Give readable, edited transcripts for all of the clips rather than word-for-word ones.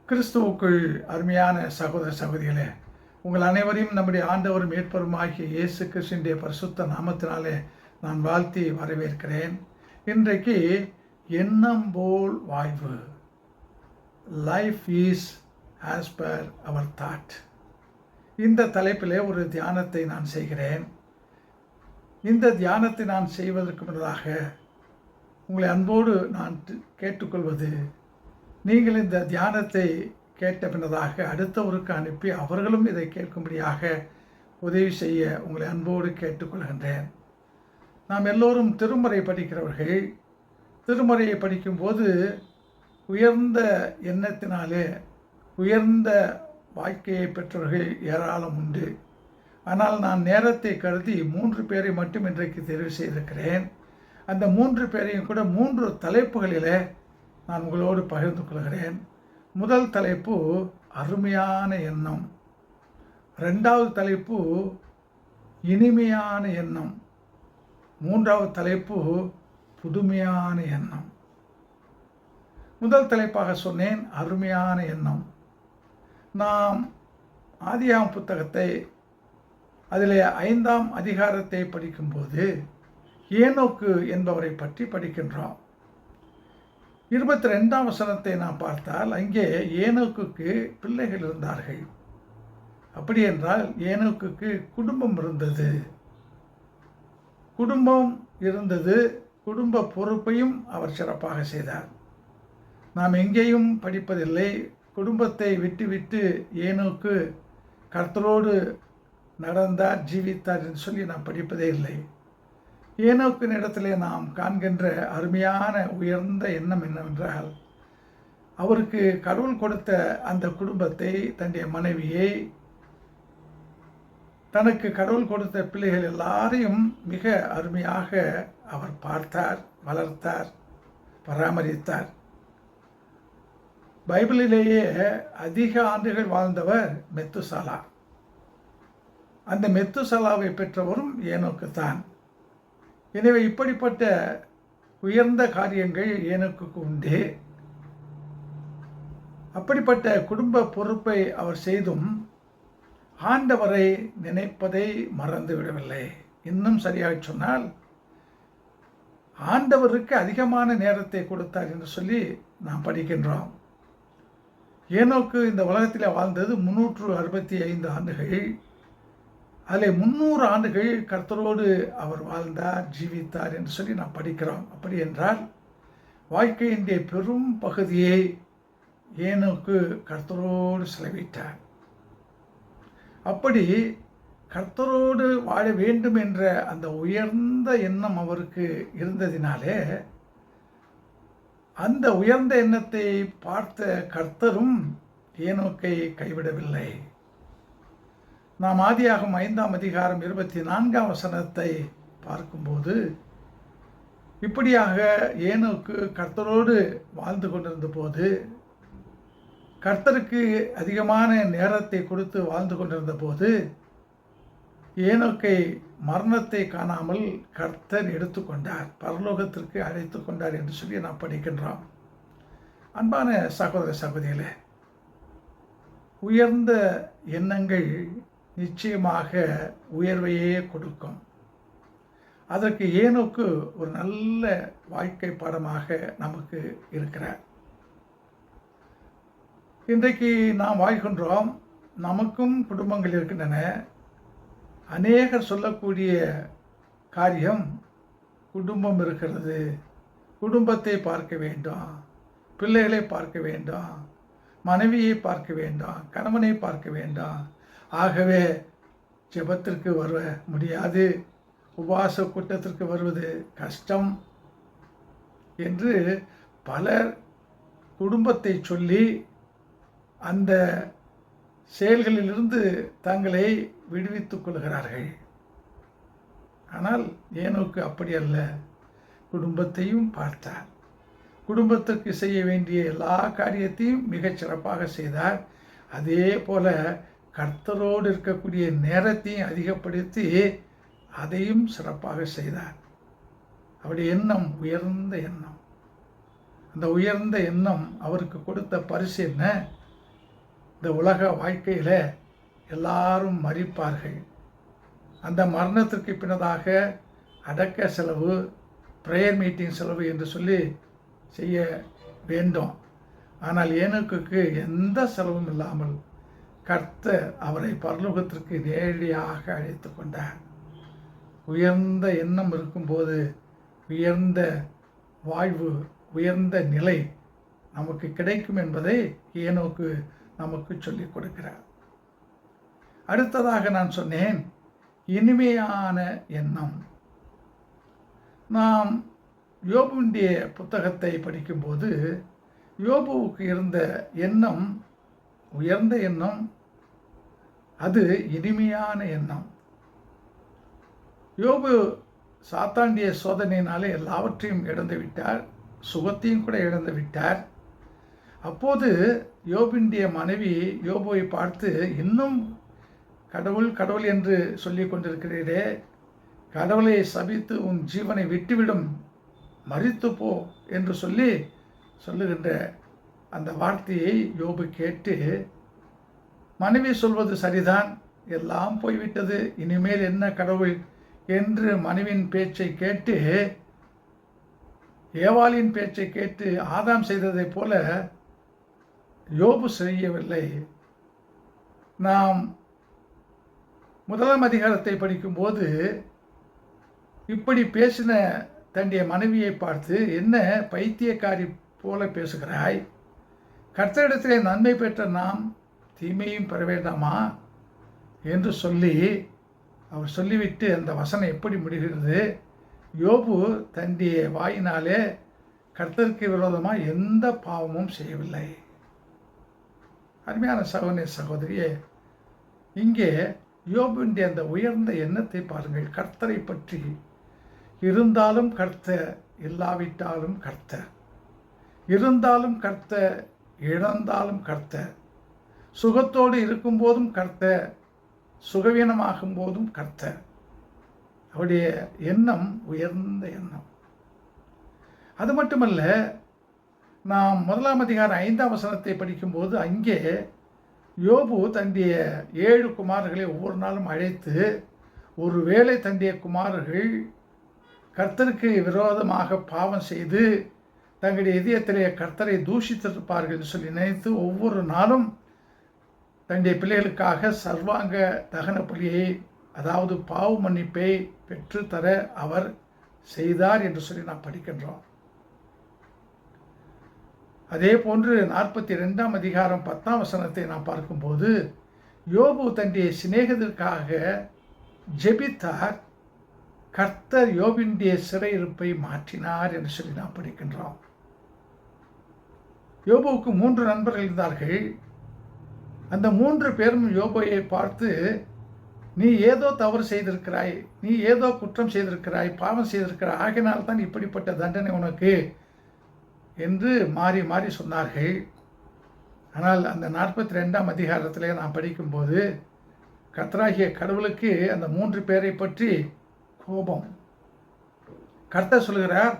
கிறிஸ்துவுக்குள் அருமையான சகோதர சகோதரிகளே, உங்கள் அனைவரையும் நம்முடைய ஆண்டவரும் மீட்பருமாகிய இயேசு கிறிஸ்துவினுடைய பரிசுத்த நாமத்தினாலே நான் வாழ்த்தி வரவேற்கிறேன். இன்றைக்கு எண்ணம் போல் வாழ்வு, life is as per our thought, இந்த தலைப்பிலே ஒரு தியானத்தை நான் செய்கிறேன். இந்த தியானத்தை நான் செய்வதற்கு முன்னதாக உங்களை அன்போடு நான் கேட்டுக்கொள்வது, நீங்கள் இந்த தியானத்தை கேட்ட பின்னதாக அடுத்தவருக்கு அனுப்பி அவர்களும் இதை கேட்கும்படியாக உதவி செய்ய உங்களை அன்போடு கேட்டுக்கொள்கின்றேன். நாம் எல்லோரும் திருமறை படிக்கிறவர்கள். திருமறையை படிக்கும்போது உயர்ந்த எண்ணத்தினாலே உயர்ந்த வாழ்க்கையை பெற்றவர்கள் ஏராளம் உண்டு. ஆனால் நான் நேரத்தை கருதி 3 பேரை மட்டும் இன்றைக்கு தெரிவு செய்திருக்கிறேன். அந்த 3 பேரையும் கூட 3 தலைப்புகளிலே நான் உங்களோடு பகிர்ந்து கொள்கிறேன். முதல் தலைப்பு அருமையான எண்ணம், 2வது தலைப்பு இனிமையான எண்ணம், 3வது தலைப்பு புதுமையான எண்ணம். முதல் தலைப்பாக சொன்னேன் அருமையான எண்ணம். நாம் ஆதியாகமம் புத்தகத்தை அதிலே 5ஆம் அதிகாரத்தை படிக்கும்போது ஏனோக்கு என்பவரை பற்றி படிக்கின்றோம். 22ஆம் வசனத்தை நாம் பார்த்தால் அங்கே ஏனோக்குக்கு பிள்ளைகள் இருந்தார்கள். அப்படி என்றால் ஏனோக்குக்கு குடும்பம் இருந்தது. குடும்ப பொறுப்பையும் அவர் சிறப்பாக செய்தார். நாம் எங்கேயும் படிப்பதில்லை குடும்பத்தை விட்டு ஏனோக்கு கர்த்தரோடு நடந்தார், ஜீவித்தார் என்று சொல்லி நாம் படிப்பதே இல்லை. ஏனோக்கின் இடத்திலே நாம் காண்கின்ற அருமையான உயர்ந்த எண்ணம் என்னவென்றால், அவருக்கு கடவுள் கொடுத்த அந்த குடும்பத்தை, தன்னுடைய மனைவியை, தனக்கு கடவுள் கொடுத்த பிள்ளைகள் எல்லாரையும் மிக அருமையாக அவர் பார்த்தார், வளர்த்தார், பராமரித்தார். பைபிளிலேயே அதிக ஆண்டுகள் வாழ்ந்தவர் மெத்துசாலா. அந்த மெத்துசாலாவை பெற்றவரும் ஏனோக்கு தான். எனவே இப்படிப்பட்ட உயர்ந்த காரியங்கள் ஏனோக்குக்கு உண்டு. அப்படிப்பட்ட குடும்ப பொறுப்பை அவர் செய்தும் ஆண்டவரை நினைப்பதை மறந்து விடவில்லை. இன்னும் சரியாக சொன்னால் ஆண்டவருக்கு அதிகமான நேரத்தை கொடுத்தார் என்று சொல்லி நாம் படிக்கின்றோம். ஏனோக்கு இந்த உலகத்தில் வாழ்ந்தது 365 ஆண்டுகள். அதில் 300 ஆண்டுகள் கர்த்தரோடு அவர் வாழ்ந்தார், ஜீவித்தார் என்று சொல்லி நாம் படிக்கிறோம். அப்படி என்றால் வாழ்க்கையினுடைய பெரும் பகுதியை ஏனோக்கு கர்த்தரோடு செலவிட்டார். அப்படி கர்த்தரோடு வாழ வேண்டும் என்ற அந்த உயர்ந்த எண்ணம் அவருக்கு இருந்ததினாலே அந்த உயர்ந்த எண்ணத்தை பார்த்த கர்த்தரும் ஏனோக்கை கைவிடவில்லை. நாம் ஆதியாகமம் 5ஆம் அதிகாரம் 24ஆம் வசனத்தை பார்க்கும்போது இப்படியாக ஏனோக்கு கர்த்தரோடு வாழ்ந்து கொண்டிருந்த போது, கர்த்தருக்கு அதிகமான நேரத்தை கொடுத்து வாழ்ந்து கொண்டிருந்த போது, ஏனோக்கை மரணத்தை காணாமல் கர்த்தர் எடுத்துக்கொண்டார், பரலோகத்திற்கு அழைத்து கொண்டார் என்று சொல்லி நாம் படிக்கின்றோம். அன்பான சகோதர சகோதரிகளே, உயர்ந்த எண்ணங்கள் நிச்சயமாக உயர்வையே கொடுக்கும். அதற்கு ஏனோக்கு ஒரு நல்ல வாழ்க்கை பாடமாக நமக்கு இருக்கிறார். இன்றைக்கு நாம் வாழ்கின்றோம், நமக்கும் குடும்பங்கள் இருக்கின்றன. அநேகர் சொல்லக்கூடிய காரியம், குடும்பம் இருக்கிறது, குடும்பத்தை பார்க்க வேண்டும், பிள்ளைகளை பார்க்க வேண்டும், மனைவியை பார்க்க வேண்டும், கணவனை பார்க்க வேண்டும், ஆகவே ஜெபத்திற்கு வர முடியாது, உபவாச கூட்டத்திற்கு வருவது கஷ்டம் என்று பலர் குடும்பத்தை சொல்லி அந்த செயல்களிலிருந்து தங்களை விடுவித்துக் கொள்கிறார்கள். ஆனால் ஏனோக்கு அப்படி அல்ல, குடும்பத்தையும் பார்த்தார். குடும்பத்திற்கு செய்ய வேண்டிய எல்லா காரியத்தையும் மிகச் சிறப்பாக செய்தார். அதே போல கர்த்தரோடு இருக்கக்கூடிய நேரத்தையும் அதிகப்படுத்தி அதையும் சிறப்பாக செய்தார். அவருடைய எண்ணம் உயர்ந்த எண்ணம். அந்த உயர்ந்த எண்ணம் அவருக்கு கொடுத்த பரிசு என்ன? இந்த உலக வாழ்க்கையில் எல்லாரும் மரிப்பார்கள். அந்த மரணத்திற்கு பின்னதாக அடக்க செலவு, ப்ரேயர் மீட்டிங் செலவு என்று சொல்லி செய்ய வேண்டும். ஆனால் ஏனோக்குக்கு எந்த செலவும் இல்லாமல் கர்த்தர் அவரை பரலோகத்திற்கு நேரடியாக அழைத்து கொண்டார். உயர்ந்த எண்ணம் இருக்கும்போது உயர்ந்த வாழ்வு, உயர்ந்த நிலை நமக்கு கிடைக்கும் என்பதை ஏனோக்கு நமக்கு சொல்லிக் கொடுக்கிறார். அடுத்ததாக நான் சொன்னேன், இனிமையான எண்ணம். நாம் யோபுடைய புத்தகத்தை படிக்கும்போது யோபுவுக்கு இருந்த எண்ணம் உயர்ந்த எண்ணம், அது இனிமையான எண்ணம். யோபு சாத்தாண்டிய சோதனையினாலே எல்லாவற்றையும் இழந்து விட்டார், சுகத்தையும் கூட இழந்து விட்டார். அப்போது யோபுடைய மனைவி யோபுவை பார்த்து, இன்னும் கடவுள் கடவுள் என்று சொல்லி கொண்டிருக்கிறீரே, கடவுளை சபித்து உன் ஜீவனை விட்டுவிடும், மரித்து போ என்று சொல்லுகின்ற அந்த வார்த்தையை யோபு கேட்டு, மனைவி சொல்வது சரிதான், எல்லாம் போய்விட்டது, இனிமேல் என்ன கடவுள் என்று மனைவியின் பேச்சை கேட்டு, ஏவாளின் பேச்சை கேட்டு ஆதாம் செய்ததைப் போல யோபு செய்யவில்லை. நாம் 1ஆம் அதிகாரத்தை படிக்கும்போது இப்படி பேசின தன்னுடைய மனைவியை பார்த்து, என்ன பைத்தியக்காரி போல பேசுகிறாய், கர்த்தரிடத்திலே நன்மை பெற்ற நாம் தீமையும் பெற வேண்டாமா என்று சொல்லி அவர் சொல்லிவிட்டு அந்த வசனம் எப்படி முடிகிறது, யோபு தன்னுடைய வாயினாலே கர்த்தருக்கு விரோதமாக எந்த பாவமும் செய்யவில்லை. அருமையான சகோதர சகோதரியே, இங்கே யோபுடைய அந்த உயர்ந்த எண்ணத்தை பாருங்கள். கர்த்தரை பற்றி இருந்தாலும் கர்த்தர், இல்லாவிட்டாலும் கர்த்தர், இருந்தாலும் கர்த்தர், இழந்தாலும் கர்த்தர், சுகத்தோடு இருக்கும்போதும் கர்த்தர், சுகவீனமாகும் போதும் கர்த்தர். அவருடைய எண்ணம் உயர்ந்த எண்ணம். அது மட்டுமல்ல, நாம் 1ஆம் அதிகாரம் 5ஆம் வசனத்தை படிக்கும்போது அங்கே யோபு தன்னுடைய 7 குமாரர்களை ஒவ்வொரு நாளும் அழைத்து, ஒருவேளை தன்னுடைய குமாரர்கள் கர்த்தருக்கு விரோதமாக பாவம் செய்து தங்களுடைய இதயத்திலே கர்த்தரை தூஷித்திருப்பார்கள் என்று சொல்லி நினைத்து ஒவ்வொரு நாளும் தன்னுடைய பிள்ளைகளுக்காக சர்வாங்க தகன பலியை, அதாவது பாவ மன்னிப்பை பெற்றுத்தர அவர் செய்தார் என்று சொல்லி நாம் படிக்கின்றோம். அதே போன்று 42ஆம் அதிகாரம் 10ஆம் வசனத்தை நாம் பார்க்கும்போது யோபு தன்னுடைய சிநேகிதருக்காக ஜெபித்தார், கர்த்தர் யோபினுடைய சிறையிருப்பை மாற்றினார் என்று சொல்லி நாம் படிக்கின்றோம். யோபுவுக்கு 3 நண்பர்கள் இருந்தார்கள். அந்த 3 பேரும் யோபுவை பார்த்து, நீ ஏதோ தவறு செய்திருக்கிறாய், நீ ஏதோ குற்றம் செய்திருக்கிறாய், பாவம் செய்திருக்கிறாய், ஆகினால்தான் இப்படிப்பட்ட தண்டனை உனக்கு என்று மாறி மாறி சொன்னார்கள். ஆனால் அந்த 42ஆம் அதிகாரத்திலே நாம் படிக்கும்போது கர்த்தராகிய கடவுளுக்கு அந்த 3 பேரை பற்றி கோபம். கர்த்தர் சொல்கிறார்,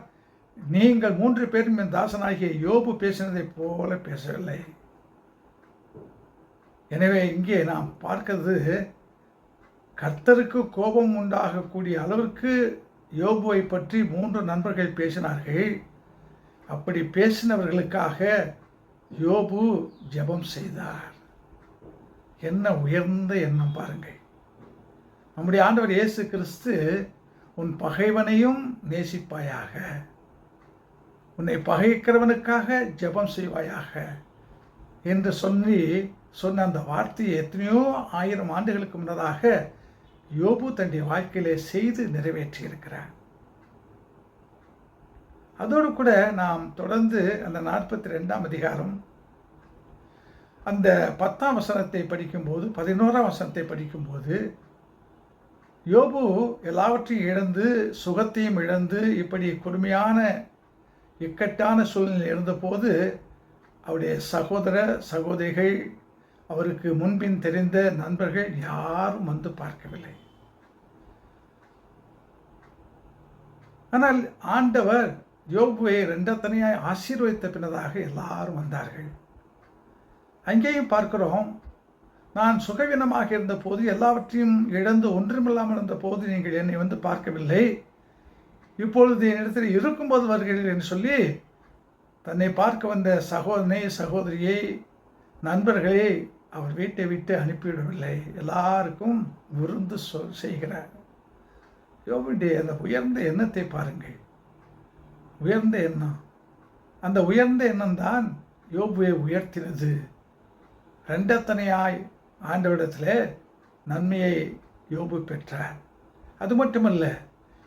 நீங்கள் 3 பேரும் என் தாசனாகிய யோபு பேசினதை போல பேசவில்லை. எனவே இங்கே நாம் பார்க்கிறது, கர்த்தருக்கு கோபம் உண்டாகக்கூடிய அளவிற்கு யோபுவை பற்றி 3 நண்பர்கள் பேசினார்கள். அப்படி பேசினவர்களுக்காக யோபு ஜெபம் செய்தார். என்ன உயர்ந்த எண்ணம் பாருங்கள். நம்முடைய ஆண்டவர் இயேசு கிறிஸ்து, உன் பகைவனையும் நேசிப்பாயாக, உன்னை பகைக்கிறவனுக்காக ஜெபம் செய்வாயாக என்று சொன்ன அந்த வார்த்தையை எத்தனையோ 1000 ஆண்டுகளுக்கு முன்னதாக யோபு தன்னுடைய வாழ்க்கையிலே செய்து நிறைவேற்றியிருக்கிறார். அதோடு கூட நாம் தொடர்ந்து அந்த 42ஆம் அதிகாரம் அந்த 10ஆம் வசனத்தை படிக்கும்போது, 11ஆம் வசனத்தை படிக்கும்போது, யோபு எல்லாவற்றையும் இழந்து, சுகத்தையும் இழந்து, இப்படி கொடுமையான இக்கட்டான சூழ்நிலை இருந்தபோது அவருடைய சகோதர சகோதரிகள், அவருக்கு முன்பின் தெரிந்த நண்பர்கள் யாரும் வந்து பார்க்கவில்லை. ஆனால் ஆண்டவர் யோபுவை 2 தனியாய் ஆசீர்வதித்த பின்னதாக எல்லாரும் வந்தார்கள். அங்கேயும் பார்க்கிறோம், நான் சுகவீனமாக இருந்தபோது, எல்லாவற்றையும் இழந்து ஒன்றுமில்லாமல் இருந்தபோது நீங்கள் என்னை வந்து பார்க்கவில்லை, இப்பொழுது என்னிடத்தில் இருக்கும்போது வருகிறீர்கள் என்று சொல்லி தன்னை பார்க்க வந்த சகோதரனை, சகோதரியை, நண்பர்களை அவர் வீட்டை விட்டு அனுப்பிவிடவில்லை. எல்லாருக்கும் விருந்து செய்கிறார். யோபுடைய அந்த உயர்ந்த எண்ணத்தை பாருங்கள். உயர்ந்த எண்ணம், அந்த உயர்ந்த எண்ணம் தான் யோபுவை உயர்த்தினது. ரெண்டத்தனையாய் ஆண்டவரிடத்தில் நன்மையை யோபு பெற்றார். அது மட்டுமல்ல,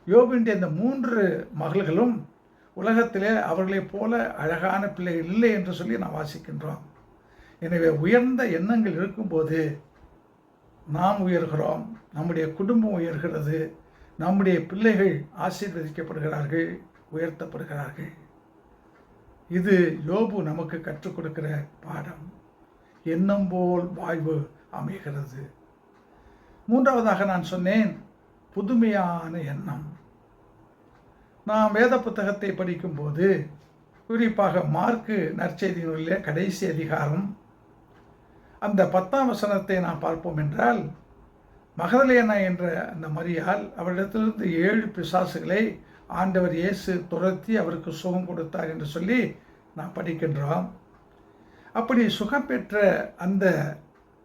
யோபுடைய இந்த 3 மகள்களும் உலகத்திலே அவர்களைப் போல அழகான பிள்ளைகள் இல்லை என்று சொல்லி நாம் வாசிக்கின்றோம். எனவே உயர்ந்த எண்ணங்கள் இருக்கும்போது நாம் உயர்கிறோம், நம்முடைய குடும்பம் உயர்கிறது, நம்முடைய பிள்ளைகள் ஆசீர்வதிக்கப்படுகிறார்கள், உயர்த்தப்படுகிறார்கள். இது யோபு நமக்கு கற்றுக் கொடுக்கிற பாடம். எண்ணம் போல் வாழ்வு அமைகிறது. 3வதாக நான் சொன்னேன், புதுமையான எண்ணம். நாம் வேத புத்தகத்தை படிக்கும்போது, குறிப்பாக மார்க்கு நற்செய்தியினுடைய கடைசி அதிகாரம் அந்த 10ஆம் வசனத்தை நாம் பார்ப்போம் என்றால், மகதலேனா என்ற அந்த மரியாள், அவரிடத்திலிருந்து 7 பிசாசுகளை ஆண்டவர் இயேசு துரத்தி அவருக்கு சுகம் கொடுத்தார் என்று சொல்லி நாம் படிக்கின்றோம். அப்படி சுகம் பெற்ற அந்த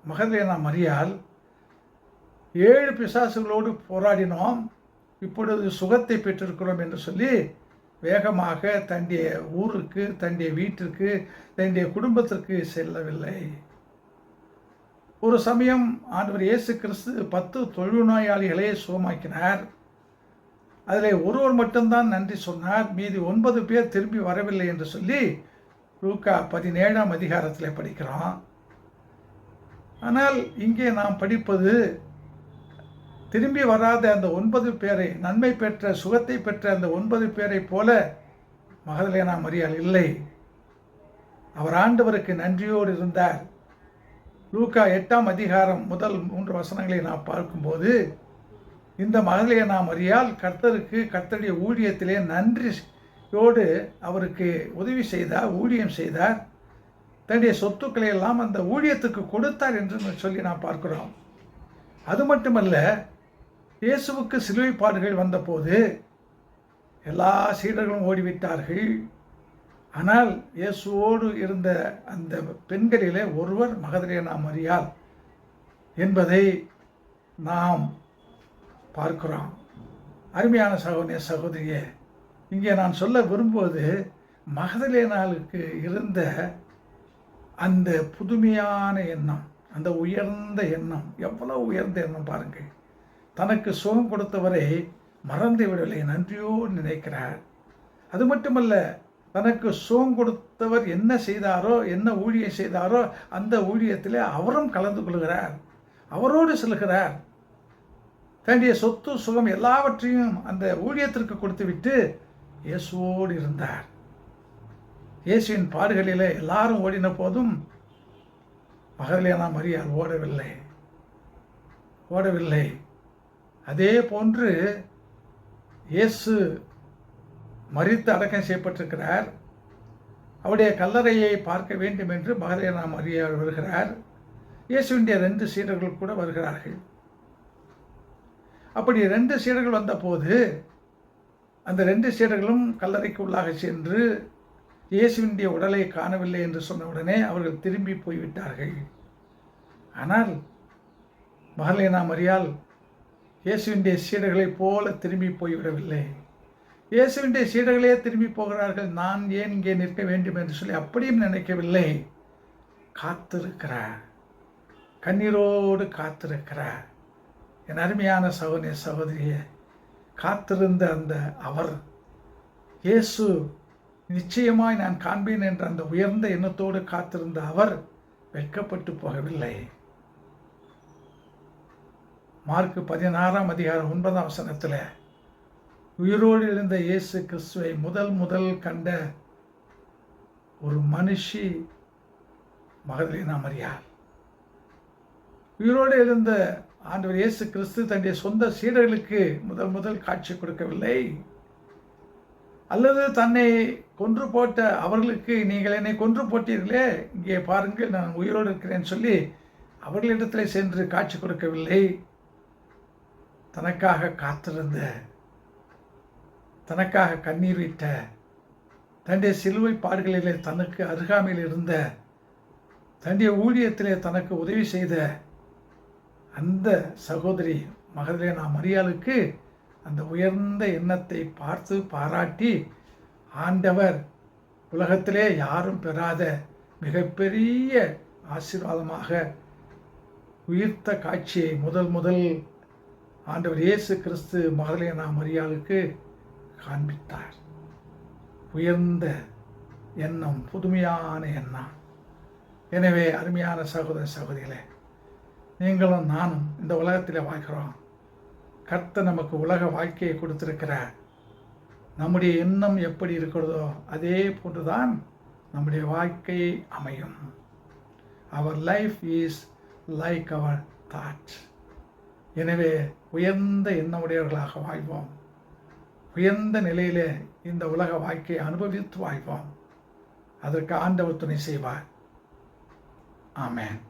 மகதலேனா மரியாள் 7 பிசாசுகளோடு போராடினோம், இப்பொழுது சுகத்தை பெற்றிருக்கிறோம் என்று சொல்லி வேகமாக தன்னுடைய ஊருக்கு, தன்னுடைய வீட்டிற்கு, தன்னுடைய குடும்பத்திற்கு செல்லவில்லை. ஒரு சமயம் ஆண்டவர் இயேசு கிறிஸ்து 10 தொழுநோயாளிகளை சுகமாக்கினார். அதில் ஒருவர் மட்டும்தான் நன்றி சொன்னார், மீதி 9 பேர் திரும்பி வரவில்லை என்று சொல்லி லூக்கா 17ஆம் அதிகாரத்தில் படிக்கிறோம். ஆனால் இங்கே நாம் படிப்பது, திரும்பி வராத அந்த 9 பேரை, நன்மை பெற்ற சுகத்தை பெற்ற அந்த 9 பேரை போல மகதலேனா மரியாள் இல்லை. அவர் ஆண்டவருக்கு நன்றியோடு இருந்தார். லூக்கா 8ஆம் அதிகாரம் முதல் 3 வசனங்களை நாம் பார்க்கும்போது, இந்த மகதலேனா மரியாள் கர்த்தருக்கு, கர்த்தருடைய ஊழியத்திலே நன்றியோடு அவருக்கு உதவி செய்தார், ஊழியம் செய்தார், தன்னுடைய சொத்துக்களை எல்லாம் அந்த ஊழியத்துக்கு கொடுத்தார் என்று சொல்லி நாம் பார்க்கிறோம். அது மட்டுமல்ல, இயேசுவுக்கு சிலுவை பாடுகள் வந்தபோது எல்லா சீடர்களும் ஓடிவிட்டார்கள். ஆனால் இயேசுவோடு இருந்த அந்த பெண்களிலே ஒருவர் மகதலேனா மரியாள் என்பதை நாம் பார்க்கிறோம். அருமையான சகோதரிய சகோதரியே, இங்கே நான் சொல்ல விரும்புவது, மகதலேனாளுக்கு இருந்த அந்த புதுமையான எண்ணம், அந்த உயர்ந்த எண்ணம், எவ்வளவு உயர்ந்த எண்ணம் பாருங்கள். தனக்கு சுகம் கொடுத்தவரை மறந்து விடவில்லை, நன்றியோடு நினைக்கிறார். அது மட்டுமல்ல, தனக்கு சுகம் கொடுத்தவர் என்ன செய்தாரோ, என்ன ஊழியம் செய்தாரோ அந்த ஊழியத்தில் அவரும் கலந்து கொள்கிறார், அவரோடு செல்கிறார். தன்னுடைய சொத்து சுகம் எல்லாவற்றையும் அந்த ஊழியத்திற்கு கொடுத்துவிட்டு இயேசுவோடு இருந்தார். இயேசுவின் பாடுகளில் எல்லாரும் ஓடின போதும் மகதலேனா மரியாள் ஓடவில்லை. அதே போன்று இயேசு மரித்து அடக்கம் செய்யப்பட்டிருக்கிறார். அவருடைய கல்லறையை பார்க்க வேண்டும் என்று மகதலேனா மரியாள் வருகிறார். இயேசுவினுடைய 2 சீடர்கள் கூட வருகிறார்கள். அப்படி 2 சீடர்கள் வந்தபோது அந்த 2 சீடர்களும் கல்லறைக்கு உள்ளாக சென்று இயேசுவினுடைய உடலை காணவில்லை என்று சொன்ன உடனே அவர்கள் திரும்பி போய்விட்டார்கள். ஆனால் மகதலேனா மரியாள் இயேசுவினுடைய சீடர்களைப் போல திரும்பி போய்விடவில்லை. இயேசுவினுடைய சீடர்களே திரும்பி போகிறார்கள், நான் ஏன் இங்கே நிற்க வேண்டும் என்று சொல்லி அப்படியும் நினைக்கவில்லை. காத்திருக்கிறார், கண்ணீரோடு காத்திருக்கிறார். என் அருமையான சகோதரிய சகோதரியே, காத்திருந்த அந்த அவர், இயேசு நிச்சயமாய் நான் காண்பேன் என்ற அந்த உயர்ந்த எண்ணத்தோடு காத்திருந்த அவர் வெட்கப்பட்டு போகவில்லை. மார்க்கு 16ஆம் அதிகாரம் 9ஆம் வசனத்தில் உயிரோடு எழுந்த இயேசு கிறிஸ்துவை முதல் கண்ட ஒரு மனுஷி மகதலேனா மரியாள். உயிரோடு எழுந்த ஆண்டவர் இயேசு கிறிஸ்து தன்னுடைய சொந்த சீடர்களுக்கு முதல் காட்சி கொடுக்கவில்லை. அல்லது தன்னை கொன்று போட்ட அவர்களுக்கு, நீங்கள் என்னை கொன்று போட்டீர்களே, இங்கே பாருங்கள் நான் உயிரோடு இருக்கிறேன் சொல்லி அவர்களிடத்தில் சென்று காட்சி கொடுக்கவில்லை. தனக்காக காத்திருந்த, தனக்காக கண்ணீர் விட்ட, தன்னுடைய சிலுவை பாடுகளிலே தனக்கு அருகாமையில் இருந்த, தன்னுடைய ஊழியத்திலே தனக்கு உதவி செய்த அந்த சகோதரி மகதலேனா மரியாளுக்கு அந்த உயர்ந்த எண்ணத்தை பார்த்து பாராட்டி ஆண்டவர் உலகத்திலே யாரும் பெறாத மிகப்பெரிய ஆசீர்வாதமாக உயிர்த்த காட்சியை முதல் ஆண்டவர் இயேசு கிறிஸ்து மகதலேனா மரியாளுக்கு காண்பித்தார். உயர்ந்த எண்ணம், புதுமையான எண்ணம். எனவே அருமையான சகோதர சகோதரிகளே, நீங்களும் நானும் இந்த உலகத்தில் வாழ்கிறோம். கர்த்தர் நமக்கு உலக வாழ்க்கையை கொடுத்திருக்கிறார். நம்முடைய எண்ணம் எப்படி இருக்கிறதோ அதே போன்றுதான் நம்முடைய வாழ்க்கை அமையும். Our life is like our thought. எனவே உயர்ந்த எண்ணமுடையவர்களாக வாழ்வோம். உயர்ந்த நிலையிலே இந்த உலக வாழ்க்கையை அனுபவித்து வாழ்வோம். அதற்கு ஆண்டவர் துணை செய்வார். ஆமென்.